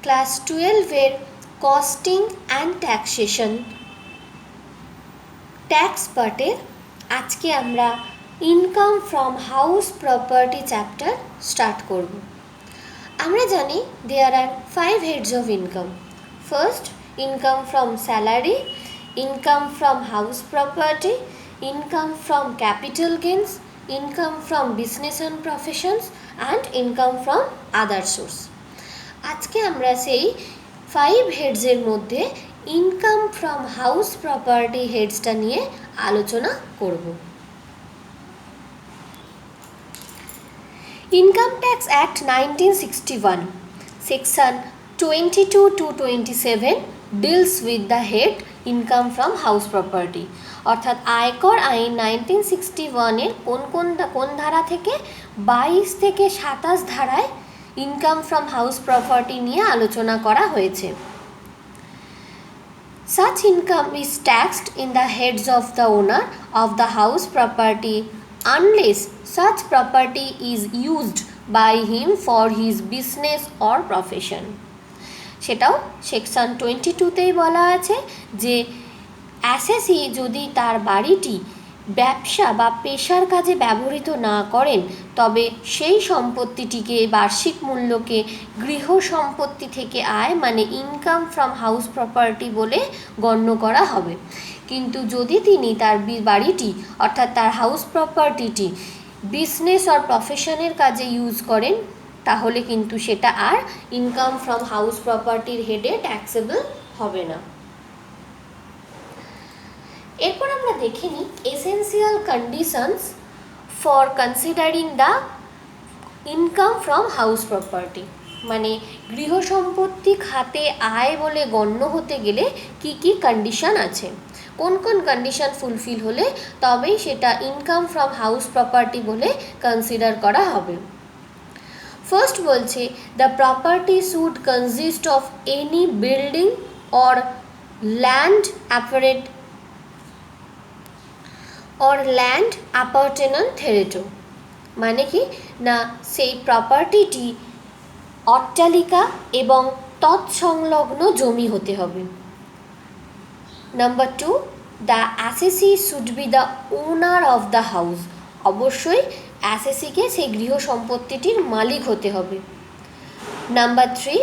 Class 12-এর costing and taxation tax পার্টের আজকে আমরা income from house property chapter start করব। আমরা জানি there are 5 heads of income. First, income from salary, income from house property, income from capital gains, income from business and professions and income from other source. আজকে আমরা সেই 5 হেডসের মধ্যে income from house property হেডসটা নিয়ে আলোচনা করব। Income tax act 1961 section 22 to 27 deals with the head income from house property, অর্থাৎ আয়কর আইন 1961-এর কোন ধারা থেকে 22 থেকে 27 ধারায় ইনকাম ফ্রম হাউস প্রপার্টি নিয়ে আলোচনা করা হয়েছে। Such income is taxed in the heads of the owner of the house property unless such property is used by him for his business or profession. সেটাও সেকশন 22তেই বলা আছে যে অ্যাসেসি যদি তার বাড়িটি ব্যবসা বা পেশার কাজে ব্যবহৃত না করেন তবে সেই সম্পত্তিটিকে বার্ষিক মূল্যকে গৃহ সম্পত্তি থেকে আয় মানে ইনকাম ফ্রম হাউস প্রপার্টি বলে গণ্য করা হবে। কিন্তু যদি তিনি তার বাড়িটি অর্থাৎ তার হাউস প্রপার্টিটি বিজনেস আর প্রফেশনের কাজে ইউজ করেন তাহলে কিন্তু সেটা আর ইনকাম ফ্রম হাউস প্রপার্টির হেডে ট্যাক্সেবল হবে না। এরপর আমরা দেখে নিই essential conditions for considering the income from house property, মানে গৃহ সম্পত্তি খাতে আয় বলে গণ্য হতে গেলে কি কি কন্ডিশন আছে, কোন কোন কন্ডিশন ফুলফিল হলে তবেই সেটা ইনকাম ফ্রম হাউস প্রপার্টি বলে কনসিডার করা হবে। ফার্স্ট বলছে the property should consist of any building or land appurtenant thereto, মানে কি না সেই প্রপার্টিটি অট্টালিকা এবং তৎসংলগ্ন জমি হতে হবে। Number 2, the অ্যাসেসি should be the owner of the house, অবশ্যই অ্যাসেসিকে সেই গৃহ সম্পত্তিটির মালিক হতে হবে। Number 3,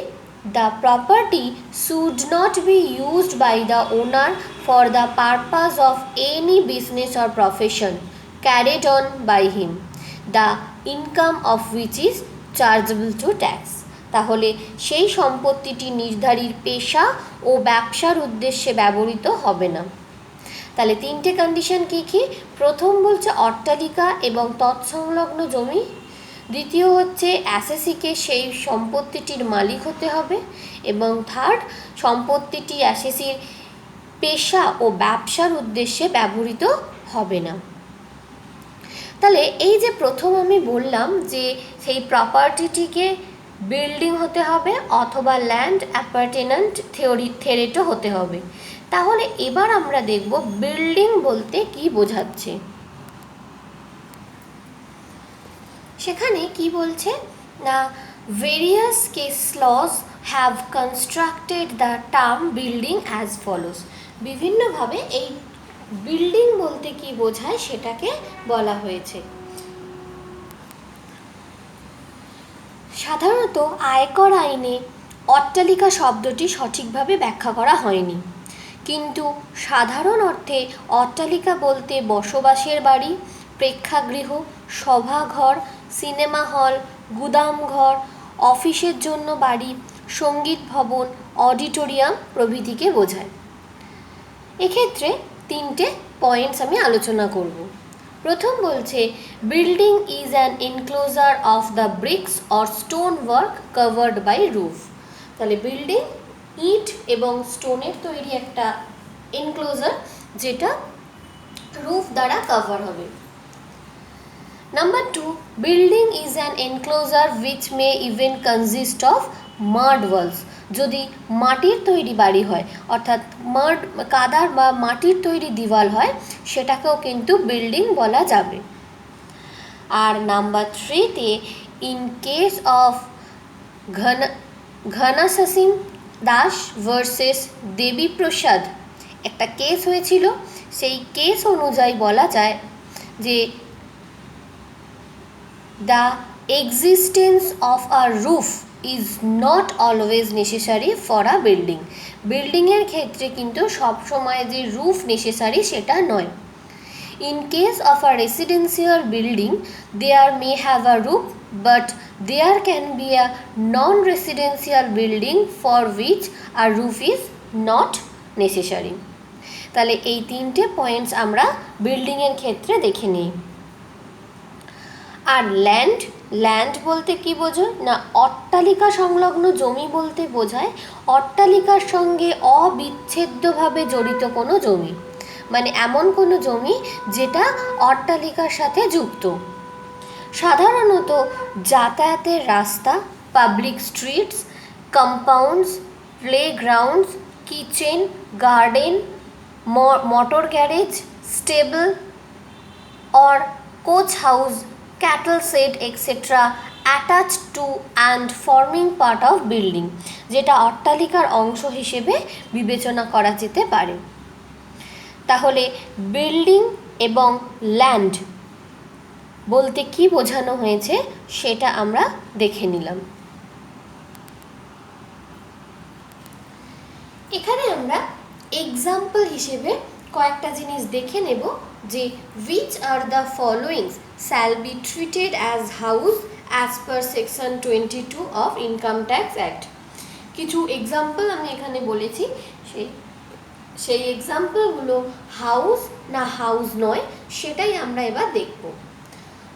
the property should not be used by the owner for the purpose of any business or profession carried on by him, the income of which is chargeable to tax, তাহলে সেই সম্পত্তিটি নির্ধারিত পেশা ও ব্যবসার উদ্দেশ্যে ব্যবহৃত হবে না। তাহলে তিনটে কন্ডিশন কি কি? প্রথম বলছে অট্টালিকা এবং তৎসংলগ্ন জমি, দ্বিতীয় হচ্ছে অ্যাসেসিকে সেই সম্পত্তিটির মালিক হতে হবে, এবং থার্ড সম্পত্তিটি অ্যাসেসির পেশা ও ব্যবসার উদ্দেশ্যে ব্যবহৃত হবে না। তাহলে এই যে প্রথম আমি বললাম যে সেই প্রপার্টিটিকে বিল্ডিং হতে হবে অথবা ল্যান্ড অ্যাপার্টেন্যান্ট থেরেটো হতে হবে, তাহলে এবার আমরা দেখব বিল্ডিং বলতে কি বোঝাচ্ছে। সেখানে কি বলছে না various case laws have constructed the term building as follows, বিভিন্নভাবে এই বিল্ডিং বলতে কি বোঝায় সেটাকে বলা হয়েছে। সাধারণত আয়কর আইনে অট্টালিকা শব্দটি সঠিকভাবে ব্যাখ্যা করা হয়নি, কিন্তু সাধারণ অর্থে অট্টালিকা বলতে বসবাসের বাড়ি, প্রেক্ষাগৃহ, সভাঘর, সিনেমা হল, গুদামঘর, অফিসের জন্য বাড়ি, সঙ্গীত ভবন, অডিটোরিয়াম প্রভৃতিকে বোঝায়। এক্ষেত্রে তিনটে পয়েন্টস আমি আলোচনা করব। প্রথম বলছে building is an enclosure of the bricks or stone work covered by roof, তাহলে বিল্ডিং ইট এবং স্টোনের তৈরি একটা এনক্লোজার যেটা রুফ দ্বারা কভার হবে। Number 2, building is an enclosure which May even consist of মাড Waals, যদি মাটির তৈরি বাড়ি হয় অর্থাৎ কাদার বা মাটির তৈরি দিওয়াল হয় সেটাকেও কিন্তু বিল্ডিং বলা যাবে। আর নাম্বার 3-তে ইন কেস অফ ঘনা সসীম দাস ভার্সেস দেবী প্রসাদ একটা কেস হয়েছিল। সেই কেস অনুযায়ী বলা যায় যে the existence of a roof is not always necessary for a building. বিল্ডিংয়ের ক্ষেত্রে কিন্তু সবসময় যে রুফ নেসেসারি সেটা নয়। In case of a residential building, there may have a roof, but there can be a non-residential building for which a roof is not necessary. তাহলে এই তিনটে পয়েন্টস আমরা বিল্ডিংয়ের ক্ষেত্রে দেখে নিই। আর ল্যান্ড বলতে কি বোঝো না, অট্টালিকা সংলগ্ন জমি বলতে বোঝায় অট্টালিকার সঙ্গে অবিচ্ছেদ্যভাবে জড়িত কোনো জমি, মানে এমন কোনো জমি যেটা অট্টালিকার সাথে যুক্ত। সাধারণত যাতায়াতের রাস্তা, public streets, compounds, প্লেগ্রাউন্ডস, kitchen, garden, motor garage, stable or coach house, cattle shed etc. attached to and forming part of building, যেটা অট্টালিকার অংশ হিসেবে বিবেচনা করা যেতে পারে। তাহলে বিল্ডিং এবং ল্যান্ড বলতে কি বোঝানো হয়েছে সেটা আমরা দেখে নিলাম। এখানে আমরা এক্সাম্পল হিসেবে কয়েকটা জিনিস দেখে নেব যে which are the following shall be treated as house as per section 22 of Income Tax Act। কিছু এক্সাম্পল আমি এখানে বলেছি, সেই এক্সাম্পলগুলো হাউস না হাউস নয় সেটাই আমরা এবার দেখব।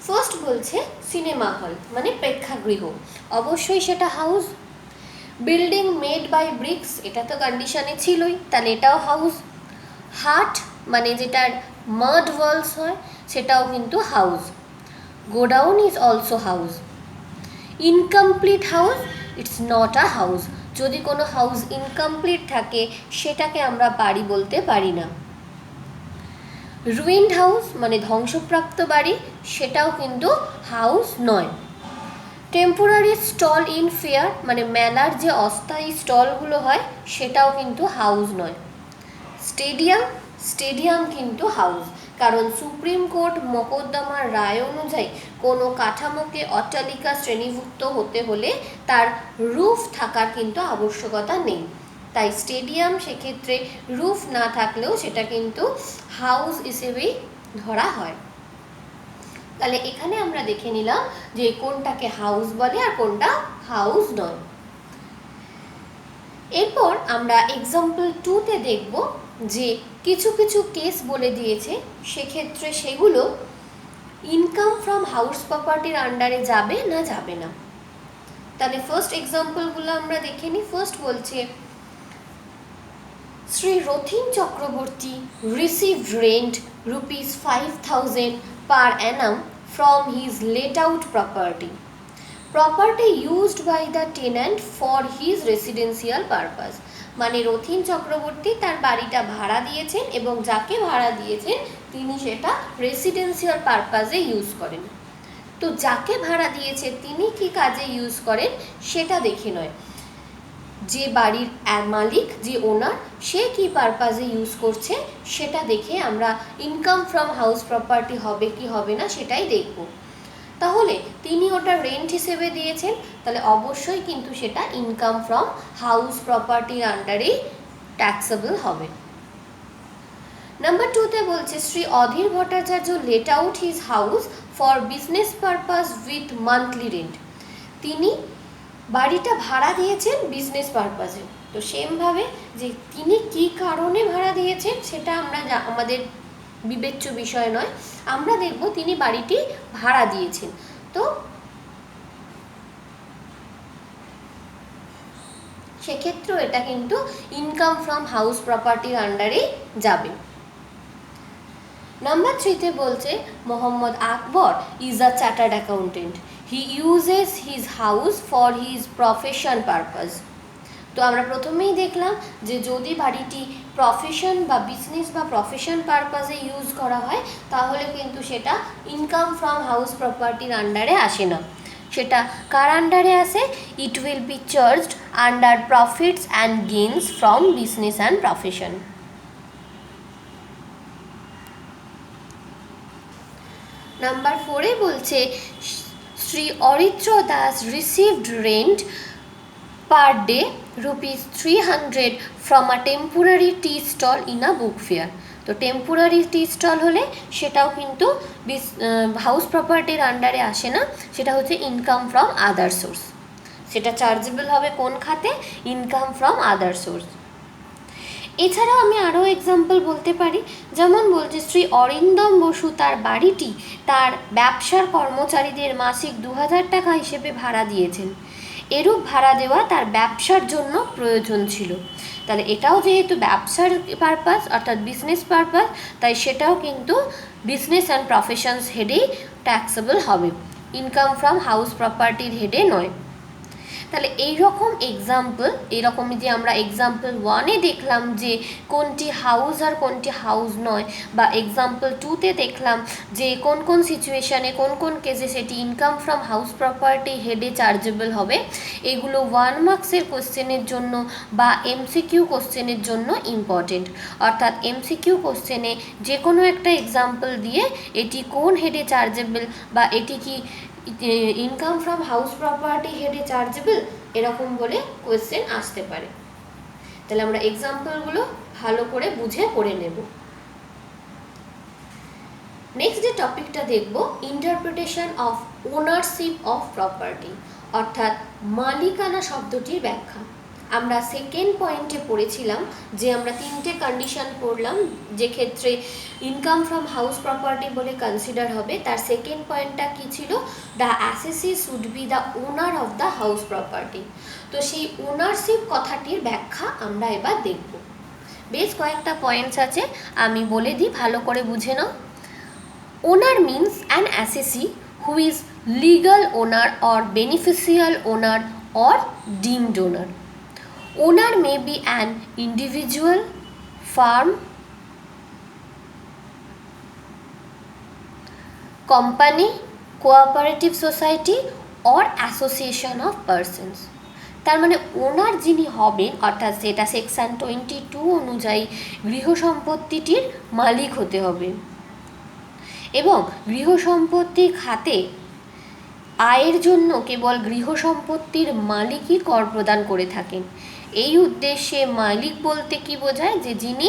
ফার্স্ট বলছে সিনেমা হল মানে প্রেক্ষাগৃহ, অবশ্যই সেটা house. Building made by bricks, এটা তো কন্ডিশনে ছিলই, তাহলে এটাও হাউস। হাট মানে যেটার মাড ওয়ালস হয় সেটাও কিন্তু house. Godown is also house. Incomplete house it's not a house, যদি কোনো হাউস ইনকমপ্লিট থাকে সেটাকে আমরা বাড়ি বলতে পারি না। রুইন্ড হাউস মানে ধ্বংসপ্রাপ্ত বাড়ি, সেটাও কিন্তু হাউস নয়। টেম্পোরারি স্টল ইন ফেয়ার মানে মেলার যে অস্থায়ী স্টলগুলো হয় সেটাও কিন্তু হাউস নয়। স্টেডিয়াম কিন্তু হাউস, কারণ সুপ্রিম কোর্ট মোকদ্দমার রায় অনুযায়ী কোনো কাঠামোকে অট্টালিকা শ্রেণীভুক্ত হতে হলে তার রুফ থাকার কিন্তু আবশ্যকতা নেই, তাই স্টেডিয়াম সেক্ষেত্রে রুফ না থাকলেও সেটা কিন্তু হাউস হিসেবেই ধরা হয়। তাহলে এখানে আমরা দেখে নিলাম যে কোনটাকে হাউস বলে আর কোনটা হাউস নয়। এরপর আমরা এক্সাম্পল 2তে দেখব যে কিছু কিছু কেস বলে দিয়েছে, সেক্ষেত্রে সেগুলো ইনকাম ফ্রম হাউস প্রপার্টির আন্ডারে যাবে না যাবে না। তাহলে ফার্স্ট এক্সাম্পলগুলো আমরা দেখে নিই। ফার্স্ট বলছে Shri Rathin Chakraborty received rent ₹5,000 per annum from his let out property used by the tenant for his residential purpose। মানে রথীন চক্রবর্তী তার বাড়িটা ভাড়া দিয়েছেন এবং যাকে ভাড়া দিয়েছেন তিনি সেটা রেসিডেন্সিয়াল পারপাসে ইউজ করেন। তো যাকে ভাড়া দিয়েছে তিনি কি কাজে ইউজ করেন সেটা দেখে নয়, যে বাড়ির মালিক যে ওনার সে কি পারপাসে ইউজ করছে সেটা দেখে আমরা ইনকাম ফ্রম হাউস প্রপার্টি হবে কি হবে না সেটাই দেখব। তাহলে তিনি ওটা রেন্ট হিসেবে দিয়েছেন, তাহলে অবশ্যই কিন্তু সেটা ইনকাম ফ্রম হাউস প্রপার্টির আন্ডারেই ট্যাক্সেবল হবে। নাম্বার 2তে বলছে Shri Adhir Bhattacharya let out his house for business purpose with monthly rent. তিনি বাড়িটা ভাড়া দিয়েছেন বিজনেস পারপাসে। তো সেমভাবে যে তিনি কি কারণে ভাড়া দিয়েছেন সেটা আমরা আমাদের বিবেচ্য বিষয় নয়, আমরা দেখব তিনি বাড়িটি ভাড়া দিয়েছেন, তো সেক্ষেত্রেও এটা কিন্তু ইনকাম ফ্রম হাউস প্রপার্টির আন্ডারে যাবে। নাম্বার 3তে বলছে Mohammad Akbar is a chartered accountant, he uses his house for his profession purpose. তো আমরা প্রথমেই দেখলাম যে যদি বাড়িটি প্রফেশন বা বিজনেস বা প্রফেশন পারপাসে ইউজ করা হয় তাহলে কিন্তু সেটা ইনকাম ফ্রম হাউস প্রপার্টির আন্ডারে আসে না। সেটা কার আন্ডারে আসে? It will be charged under profits and gains from business and profession. Number 4-এ বলছে Shri Aritra Das received rent per day ₹300 from a temporary tea stall in a book fair. তো টেম্পোরারি টি স্টল হলে সেটাও কিন্তু হাউস প্রপার্টির আন্ডারে আসে না, সেটা হচ্ছে ইনকাম ফ্রম আদার সোর্স। সেটা চার্জেবল হবে কোন খাতে? Income from other source. এছাড়াও আমি আরও এক্সাম্পল বলতে পারি, যেমন বলছে শ্রী অরিন্দম বসু তার বাড়িটি তার ব্যবসার কর্মচারীদের মাসিক 2000 টাকা হিসেবে ভাড়া দিয়েছেন। এরূপ ভাড়া দেওয়া তার ব্যবসার জন্য প্রয়োজন ছিল। তাহলে এটাও যেহেতু ব্যবসার পারপাস অর্থাৎ বিজনেস পারপাস, তাই সেটাও কিন্তু বিজনেস অ্যান্ড প্রফেশনস হেডেই ট্যাক্সেবল হবে, ইনকাম ফ্রম হাউস প্রপার্টির হেডে নয়। তাহলে এইরকম এক্সাম্পল, এরকমই যে আমরা এক্সাম্পল 1-এ দেখলাম যে কোনটি হাউস আর কোনটি হাউস নয়, বা এক্সাম্পল 2-তে দেখলাম যে কোন কোন সিচুয়েশানে কোন কোন কেসে সেটি ইনকাম ফ্রম হাউস প্রপার্টি হেডে চার্জেবল হবে, এগুলো 1 মার্কসের কোশ্চেনের জন্য বা এমসিকিউ কোশ্চেনের জন্য ইম্পর্টেন্ট। অর্থাৎ এমসিকিউ কোশ্চেনে যে কোনো একটা এক্সাম্পল দিয়ে এটি কোন হেডে চার্জেবল বা এটি কি ইনকাম ফ্রম হাউস প্রপার্টি হেডে চার্জেবল এরকম বলে কোয়েশ্চেন আসতে পারে। তাহলে আমরা এক্সাম্পলগুলো ভালো করে বুঝে পড়ে নেব। নেক্সট যে টপিকটা দেখব, interpretation of ownership of property, অর্থাৎ মালিকানা শব্দটির ব্যাখ্যা। আমরা সেকেন্ড পয়েন্টে পড়েছিলাম যে আমরা 3টে কন্ডিশন পড়লাম যে ক্ষেত্রে ইনকাম ফ্রম হাউস প্রপার্টি বলে কনসিডার হবে। তার সেকেন্ড পয়েন্টটা কী ছিল? The অ্যাসেসি should be the owner of the house property. তো সেই ওনারশিপ কথাটির ব্যাখ্যা আমরা এবার দেখব। বেশ কয়েকটা পয়েন্টস আছে, আমি বলে দিই, ভালো করে বুঝে নাও। Owner means an assessee who is legal owner or beneficial owner or deemed owner. Owner may be an individual, firm, company, cooperative society or association of persons. তার মানে ওনার যিনি হবেন, অর্থাৎ সেটা সেকশন 22 অনুযায়ী গৃহ সম্পত্তিটির মালিক হতে হবে এবং গৃহ সম্পত্তির খাতে আয়ের জন্য কেবল গৃহ সম্পত্তির মালিকই কর প্রদান করে থাকেন। এই উদ্দেশ্যে মালিক বলতে কি বোঝায়? যে যিনি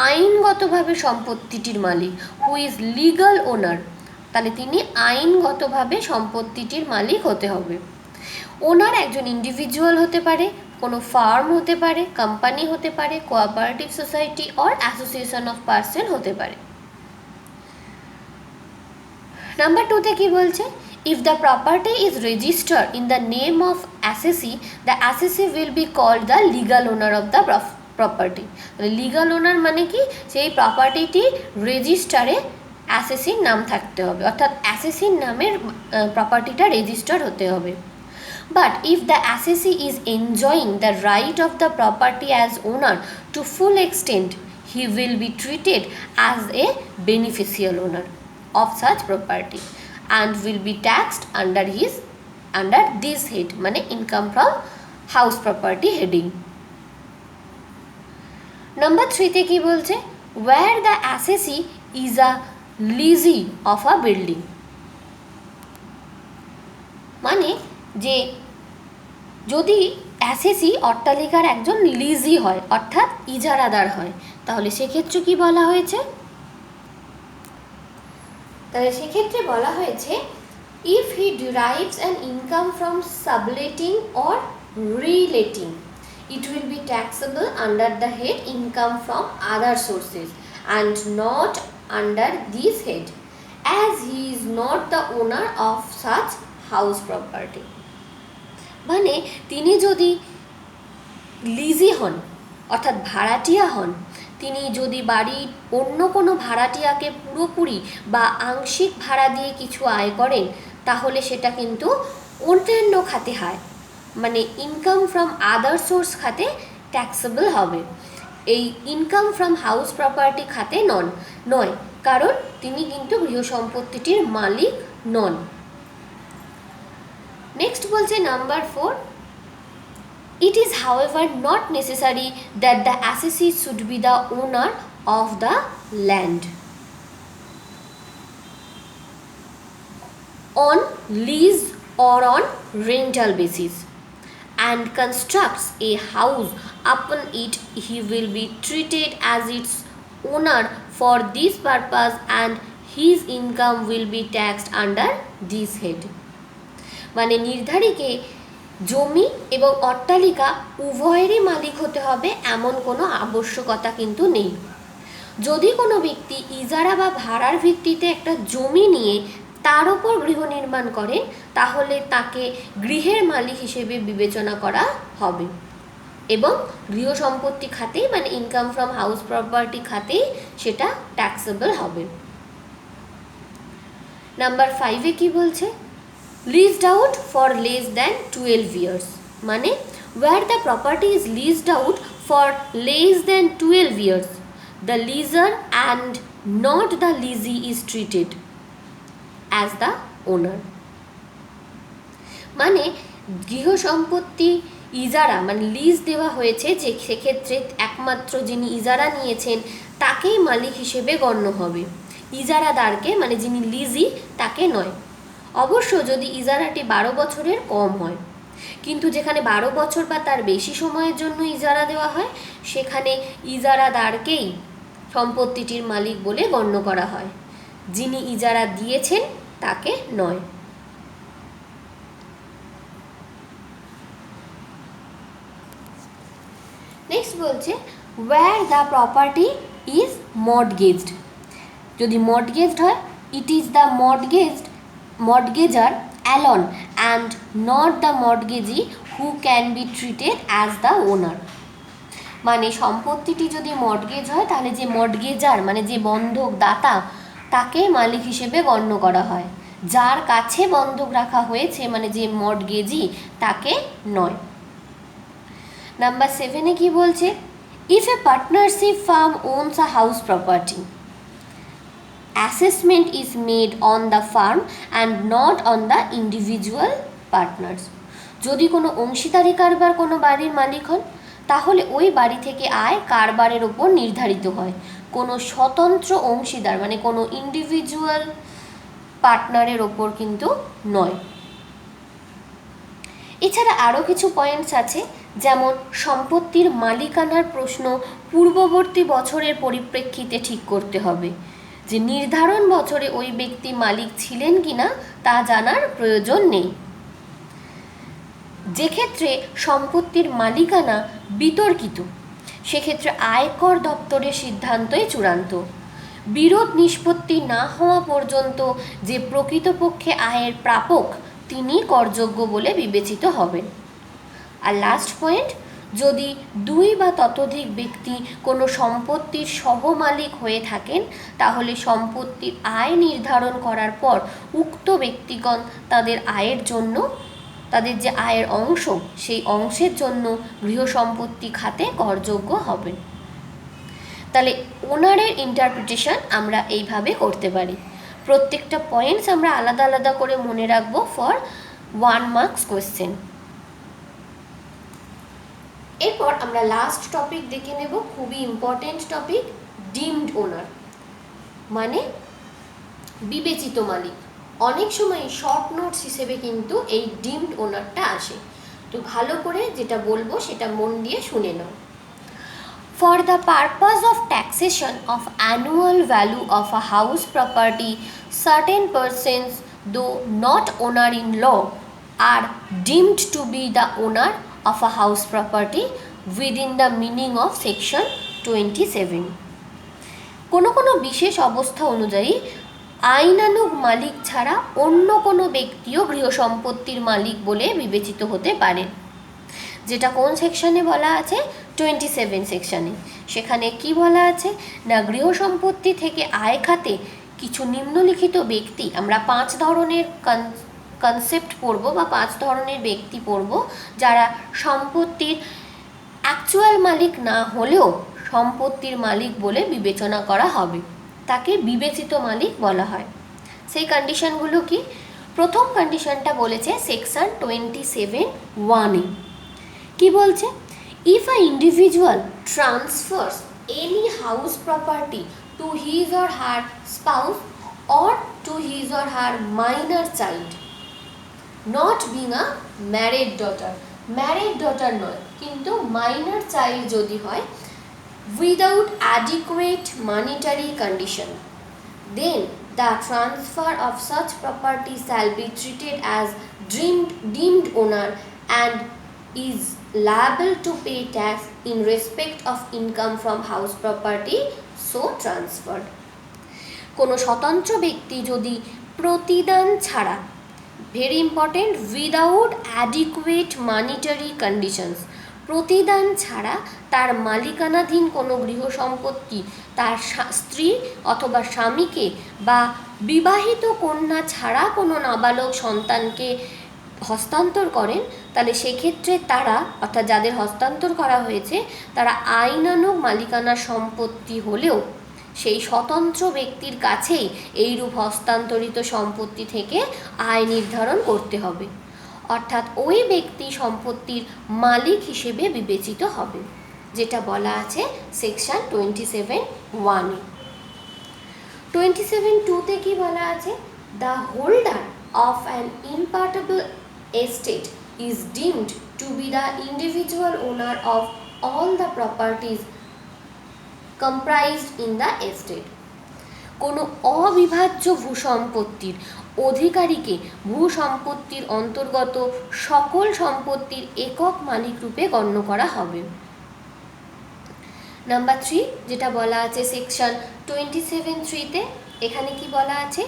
আইনগতভাবে সম্পত্তিটির মালিক, হু ইজ লিগাল ওনার, তাহলে তিনি আইনগতভাবে সম্পত্তিটির মালিক হতে হবে। ওনার একজন ইন্ডিভিজুয়াল হতে পারে, কোনো ফার্ম হতে পারে, কোম্পানি হতে পারে, cooperative society or association of person হতে পারে। নাম্বার 2-তে কি বলছে? If the property is registered in the name of assessee, the assessee will be called the legal owner of the property. Legal owner মানে কি? সেই প্রপার্টিটি রেজিস্টারে অ্যাসেসির নাম থাকতে হবে, অর্থাৎ অ্যাসেসির নামের প্রপার্টিটা রেজিস্টার হতে হবে। But if the assessee is enjoying the right of the property as owner to full extent, he will be treated as a beneficial owner of such property and will be taxed under this head, মানে income from house property heading. Number 3-তে কি বলছে? Where the assessee is a lessee of a building, মানে যে যদি অ্যাসেসি অট্টালিকার একজন lessee হয় অর্থাৎ ইজারাদার হয়, তাহলে সেক্ষেত্রে কি বলা হয়েছে? তাহলে সেক্ষেত্রে বলা হয়েছে if he derives an income from subletting or relating, it will be taxable under the head income from other sources and not under this head, as he is not the owner of such house property. মানে তিনি যদি lessee হন অর্থাৎ ভাড়াটিয়া হন, তিনি যদি বাড়ির অন্য কোনো ভাড়াটিয়াকে পুরোপুরি বা আংশিক ভাড়া দিয়ে কিছু আয় করেন, তাহলে সেটা কিন্তু অন্যান্য খাতে হয়, মানে ইনকাম ফ্রম আদার সোর্স খাতে ট্যাক্সেবল হবে। এই ইনকাম ফ্রম হাউস প্রপার্টি খাতে নয়, কারণ তিনি কিন্তু গৃহ সম্পত্তিটির মালিক নন। নেক্সট বলছে number 4, it is however not necessary that the assessee should be the owner of the land. On lease or on rental basis and constructs a house upon it, he will be treated as its owner for this purpose and his income will be taxed under this head. মানে নির্ধারিকে জমি এবং অট্টালিকা উভয়েরই মালিক হতে হবে এমন কোনো আবশ্যকতা কিন্তু নেই। যদি কোনো ব্যক্তি ইজারা বা ভাড়ার ভিত্তিতে একটা জমি নিয়ে তার উপর গৃহ নির্মাণ করেন তাহলে তাকে গৃহের মালিক হিসেবে বিবেচনা করা হবে এবং গৃহ সম্পত্তি খাতেই মানে ইনকাম ফ্রম হাউস প্রপার্টি খাতেই সেটা ট্যাক্সেবল হবে। নাম্বার 5-এ কি বলছে, leased out for less than 12 years, মানে where the property is leased out for less than 12 years, the leaser and not the leasee is treated as the owner. মানে গৃহ সম্পত্তি ইজারা মানে লিজ দেওয়া হয়েছে যে সেক্ষেত্রে একমাত্র যিনি ইজারা নিয়েছেন তাকেই মালিক হিসেবে গণ্য হবে, ইজারাদারকে মানে যিনি লিজি তাকে নয়। অবশ্য যদি ইজারাটি 12 বছরের কম হয়, কিন্তু যেখানে 12 বছর বা তার বেশি সময়ের জন্য ইজারা দেওয়া হয় সেখানে ইজারাদারকেই সম্পত্তিটির মালিক বলে গণ্য করা হয়, যিনি ইজারা দিয়েছেন তাকে নয়। নেক্সট বলছে where the property is mortgaged, যদি মর্টগেজড হয় it is the mortgager alone and not the mortgagee who can be treated as the owner. মানে সম্পত্তিটি যদি মর্টগেজ হয় তাহলে যে মর্টগেজার মানে যে বন্ধক দাতা তাকে মালিক হিসেবে গণ্য করা হয়, যার কাছে বন্ধক রাখা হয়েছে মানে যে মর্টগেজি তাকে নয়। নাম্বার 7-এ কি বলছে, if A partnership firm ওনস a house property, assessment is made on the firm and not on the individual partners. যদি কোনো অংশীদারি কারবার কোনো বাড়ির মালিক হন তাহলে ওই বাড়ি থেকে আয় কারবারের ওপর নির্ধারিত হয়, কোনো স্বতন্ত্র অংশীদার মানে কোনো ইন্ডিভিজুয়াল পার্টনারের ওপর কিন্তু নয়। এছাড়া আরও কিছু পয়েন্টস আছে, যেমন সম্পত্তির মালিকানার প্রশ্ন পূর্ববর্তী বছরের পরিপ্রেক্ষিতে ঠিক করতে হবে, যে নির্ধারণ বছরে ওই ব্যক্তি মালিক ছিলেন কিনা তা জানার প্রয়োজন নেই। যে ক্ষেত্রে সম্পত্তির মালিকানা বিতর্কিত সেক্ষেত্রে আয়কর দপ্তরের সিদ্ধান্তই চূড়ান্ত, বিরোধ নিষ্পত্তি না হওয়া পর্যন্ত যে প্রকৃতপক্ষে আয়ের প্রাপক তিনি করযোগ্য বলে বিবেচিত হবেন। আর লাস্ট পয়েন্ট, যদি 2 বা ততোধিক ব্যক্তি কোনো সম্পত্তির সহমালিক হয়ে থাকেন তাহলে সম্পত্তির আয় নির্ধারণ করার পর উক্ত ব্যক্তিগণ তাদের আয়ের জন্য তাদের যে আয়ের অংশ সেই অংশের জন্য গৃহ সম্পত্তি খাতে করযোগ্য হবেন। তাহলে ওনারের ইন্টারপ্রিটেশন আমরা এইভাবে করতে পারি। প্রত্যেকটা পয়েন্টস আমরা আলাদা আলাদা করে মনে রাখবো ফর 1 মার্কস কোয়েশ্চেন। এরপর আমরা লাস্ট টপিক দেখে নেব, খুবই ইম্পর্টেন্ট টপিক, ডিমড ওনার মানে বিবেচিত মালিক। অনেক সময় শর্ট নোটস হিসেবে কিন্তু এই ডিমড ওনারটা আসে, তো ভালো করে যেটা বলবো সেটা মন দিয়ে শুনে নাও। For the purpose of taxation of annual value of a house property, certain persons, though not owner in law, are deemed to be the owner of a house property within the meaning of section 27. কোনো কোনো বিশেষ অবস্থা অনুযায়ী আইনানুগ মালিক ছাড়া অন্য কোনো ব্যক্তিও গৃহ সম্পত্তির মালিক বলে বিবেচিত হতে পারেন, যেটা কোন সেকশনে বলা আছে, 27 সেকশনে। সেখানে কি বলা আছে না, গৃহ সম্পত্তি থেকে আয় খাতে কিছু নিম্নলিখিত ব্যক্তি, আমরা 5 ধরনের কনসেপ্ট পড়ব বা 5 ধরনের ব্যক্তি পড়ব যারা সম্পত্তির অ্যাকচুয়াল মালিক না হলেও সম্পত্তির মালিক বলে বিবেচনা করা হবে, তাকে বিবেচিত মালিক বলা হয়। সেই কন্ডিশনগুলো কি, প্রথম কন্ডিশনটা বলেছে সেকশন 27(1)(a) কি বলছে, if a individual transfers any house property to his or her spouse or to his or her minor child, not being a married daughter নয় কিন্তু minor child যদি হয়, without adequate monetary condition, then the transfer of such property shall be treated as deemed owner and is liable to pay tax in respect of income from house property so transferred. কোনো স্বতন্ত্র ব্যক্তি যদি প্রতিদান ছাড়া, very important, without adequate monetary conditions, প্রতিদান ছাড়া তার মালিকানাধীন কোনো গৃহ সম্পত্তি তার স্ত্রী অথবা স্বামীকে বা বিবাহিত কন্যা ছাড়া কোনো নাবালক সন্তানকে হস্তান্তর করেন, তাহলে সেক্ষেত্রে তারা, অর্থাৎ যাদের হস্তান্তর করা হয়েছে, তারা আইনানুগ মালিকানার সম্পত্তি হলেও সেই স্বতন্ত্র ব্যক্তির কাছেই এইরূপ হস্তান্তরিত সম্পত্তি থেকে আয় নির্ধারণ করতে হবে, অর্থাৎ ওই ব্যক্তি সম্পত্তির মালিক হিসেবে বিবেচিত হবে, যেটা বলা আছে সেকশন 27(1)(a)। 27(2)(তে কি বলা আছে, the holder of an impartible estate is deemed to be the individual owner of all the properties comprised in the estate. কোনো অবিভাজ্য ভূসম্পত্তির অধিকারীকে ভূসম্পত্তির অন্তর্গত সকল সম্পত্তির একক মালিক রূপে গণ্য করা হবে। নাম্বার 3 যেটা বলা আছে সেকশন 27(3)(তে, এখানে কি বলা আছে,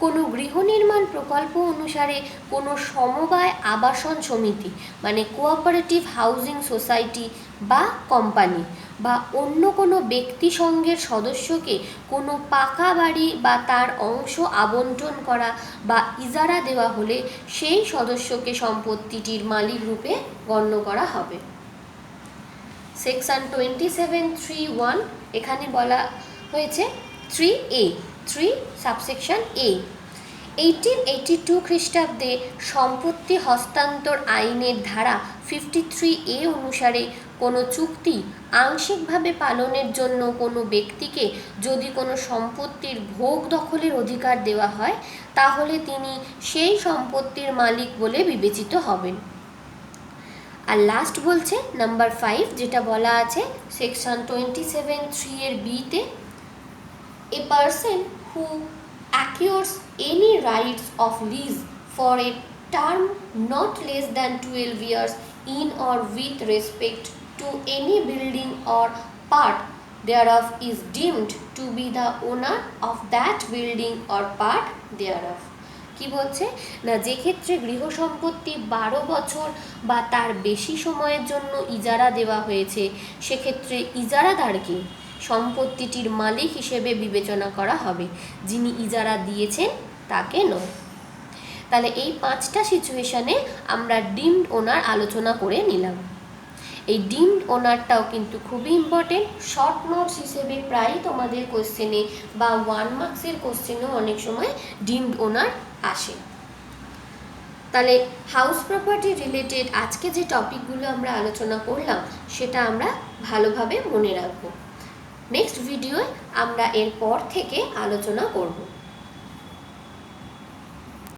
কোনো গৃহ নির্মাণ প্রকল্প অনুসারে কোনো সমবায় আবাসন সমিতি মানে কোঅপারেটিভ হাউজিং সোসাইটি বা কোম্পানি বা অন্য কোনো ব্যক্তি সংঘের সদস্যকে কোনো পাকা বাড়ি বা তার অংশ আবন্টন করা বা ইজারা দেওয়া হলে সেই সদস্যকে সম্পত্তিটির মালিক রূপে গণ্য করা হবে। সেকশন 27(3)(1) এখানে বলা হয়েছে 3(a), 3 সাবসেকশন A, 1882 খ্রিস্টাব্দে সম্পত্তি হস্তান্তর আইনের ধারা 53(a) অনুসারে কোনো চুক্তি আংশিকভাবে পালনের জন্য কোনো ব্যক্তিকে যদি কোনো সম্পত্তির ভোগ দখলের অধিকার দেওয়া হয়, তাহলে তিনি সেই সম্পত্তির মালিক বলে বিবেচিত হবেন। আর লাস্ট বলছে নাম্বার 5 যেটা বলা আছে সেকশন 27(3)(b)(তে, a person who acquires any rights of lease for a term not less than 12 years in or with respect to any building or part thereof is deemed to be the owner of that building or part thereof. কি বলছে না, যে ক্ষেত্রে গৃহ সম্পত্তি 12 বছর বা তার বেশি সময়ের জন্য ইজারা দেওয়া হয়েছে, সেক্ষেত্রে ইজারাদারকে সম্পত্তিটির মালিক হিসেবে বিবেচনা করা হবে, যিনি ইজারা দিয়েছেন তাকে নয়। তাহলে এই 5টা সিচুয়েশনে আমরা ডিমড ওনার আলোচনা করে নিলাম। এই ডিমড ওনারটাও কিন্তু খুবই ইম্পর্টেন্ট, শর্ট নোটস হিসেবে প্রায় তোমাদের কোশ্চেনে বা 1 মার্কসের কোশ্চেনেও অনেক সময় ডিমড ওনার আসে। তাহলে হাউস প্রপার্টি রিলেটেড আজকে যে টপিকগুলো আমরা আলোচনা করলাম সেটা আমরা ভালোভাবে মনে রাখবো। নেক্সট ভিডিওয় আমরা এর পর থেকে আলোচনা করব।